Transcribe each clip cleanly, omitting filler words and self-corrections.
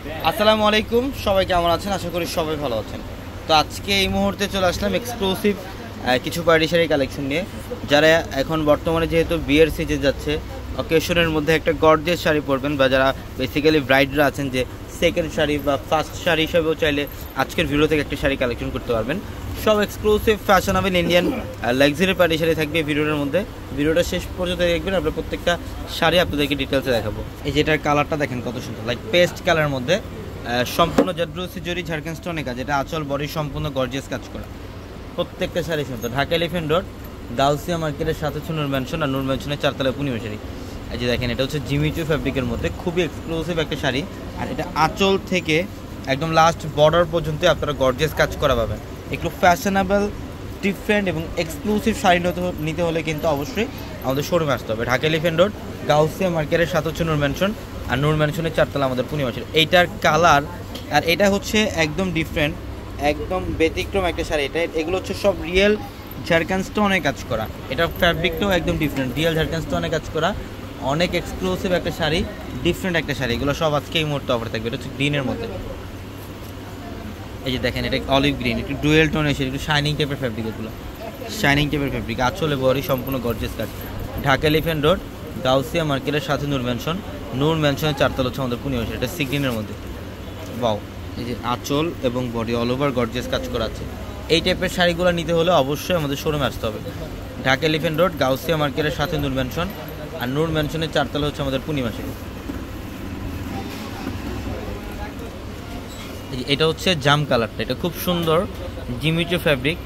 আসসালামু আলাইকুম, সবাই কেমন আছেন? আশা করি সবাই ভালো আছেন। তো আজকে এই মুহূর্তে চলে আসলাম এক্সক্লুসিভ কিছু পার্টি শাড়ি কালেকশন নিয়ে। যারা এখন বর্তমানে যেহেতু বিয়ের সিজন যাচ্ছে, অকেশনের মধ্যে একটা গর্জিয়াস শাড়ি পরবেন, বা যারা বেসিক্যালি ব্রাইডরা আছেন যে সেকেন্ড শাড়ি বা ফার্স্ট শাড়ি হিসেবেও চাইলে আজকের ভিডিও থেকে একটা শাড়ি কালেকশন করতে পারবেন। সব exclusive fashionable Indian luxury party sari থাকবে ভিডিওর মধ্যে। ভিডিওটা শেষ পর্যন্ত দেখবেন, আমরা প্রত্যেকটা শাড়ি আপনাদেরকে ডিটেলসে দেখাবো। এই যেটার কালারটা দেখেন কত সুন্দর, লাইক পেস্ট কালারের মধ্যে সম্পূর্ণ জাদ্রুসি জরি ঝাড়খান্ড স্টোনে কাজ। এটা আঁচল বডি সম্পূর্ণ গর্জিয়াস কাজ করা, প্রত্যেকটা শাড়ি সুন্দর। ঢাকা এলিফ্যান্ট রোড গাউসিয়া মার্কেটের সাথে হচ্ছে নূর ম্যানশন, আর নূর ম্যানশনের চারতলা পূর্ণিমা শাড়ি। এই যে দেখেন, এটা হচ্ছে জিমিচু ফ্যাব্রিকের মধ্যে খুবই এক্সক্লুসিভ একটা শাড়ি। আর এটা আঁচল থেকে একদম লাস্ট বর্ডার পর্যন্ত আপনারা গর্জিয়াস কাজ করা পাবেন। একটু ফ্যাশনেবল, ডিফারেন্ট এবং এক্সক্লুসিভ শাড়ি নিতে হলে কিন্তু অবশ্যই আমাদের শোরুমে আসতে হবে। ঢাকা এলিফ্যান্ট রোড গাউসিয়া মার্কেটের সাথে হচ্ছে নূর ম্যানশন, আর নূর ম্যানশনের চারতলা আমাদের পূর্ণিমা শাড়ি। এইটার কালার আর এটা হচ্ছে একদম ডিফারেন্ট, একদম ব্যতিক্রম একটা শাড়ি। এগুলো হচ্ছে সব রিয়েল ঝাড়খান্ড স্টোনে কাজ করা। এটা ফ্যাব্রিকটাও একদম ডিফারেন্ট, রিয়েল ঝাড়খান্ড স্টোনে কাজ করা, অনেক এক্সক্লুসিভ একটা শাড়ি, ডিফারেন্ট একটা শাড়ি। এগুলো সব আজকে এই মুহূর্তে অফার থাকবে। এটা হচ্ছে গ্রিনের মধ্যে। এই যে দেখেন, এটা অলিভ গ্রিন, একটু ডুয়েল টোন এসে একটু শাইনিং টাইপের ফ্যাব্রিক। এগুলো শাইনিং টাইপের ফ্যাব্রিক, আঁচলে বড়ি সম্পূর্ণ গর্জিয়াস কাজ। ঢাকা এলিফ্যান্ট রোড গাউসিয়া মার্কেটের সাথে নূর ম্যানশন, নূর ম্যানশনের চারতলা হচ্ছে আমাদের পূর্ণিমা শাড়ি। এটা সি গ্রিনের মধ্যে। বাও, এই যে আঁচল এবং বডি অল ওভার গর্জিয়াস কাজ করা আছে। এই টাইপের শাড়িগুলো নিতে হলে অবশ্যই আমাদের শোরুমে আসতে হবে। ঢাকা এলিফ্যান্ট রোড গাউসিয়া মার্কেটের সাথে নূর ম্যানশন, আর নূর ম্যানশনের চারতলা হচ্ছে আমাদের পূর্ণিমা শাড়ি। এটা হচ্ছে জাম কালারটা, এটা খুব সুন্দর জিমিচু ফ্যাব্রিক।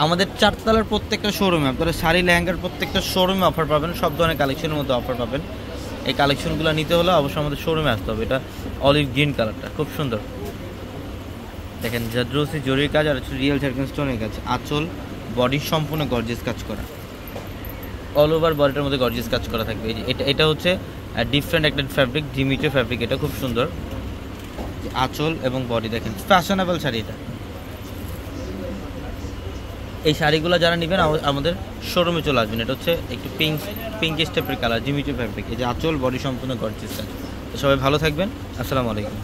আমাদের চারতলার প্রত্যেকটা শোরুমে আপনারা শাড়ি লেহেঙ্গার প্রত্যেকটা শোরুমে অফার পাবেন, সব ধরনের কালেকশনের মধ্যে অফার পাবেন। এই কালেকশনগুলো নিতে হলে অবশ্যই আমাদের শোরুমে আসতে হবে। এটা অলিভ গ্রিন কালারটা খুব সুন্দর, দেখেন জাদ্রুসি জরির কাজ আর হচ্ছে রিয়েল ঝাড়খান্ড স্টোনের কাজ। আঁচল বডি সম্পূর্ণ গর্জিয়াস কাজ করা, অল ওভার বডিটার মধ্যে গর্জিয়াস কাজ করা থাকবে। এই যে এটা হচ্ছে ডিফারেন্ট একটা ফ্যাব্রিক, জিমিচু ফ্যাব্রিক। এটা খুব সুন্দর আঁচল এবং বডি, দেখেন ফ্যাশনেবল শাড়ি। এটা এই শাড়িগুলো যারা নেবেন আমাদের শোরুমে চলে আসবেন। এটা হচ্ছে একটু পিঙ্ক স্টেপের কালার, জিমিচু ফ্যাব্রিক। এই যে আঁচল বডি সম্পূর্ণ গর্জিয়াস কাজ। তো সবাই ভালো থাকবেন, আসসালামু আলাইকুম।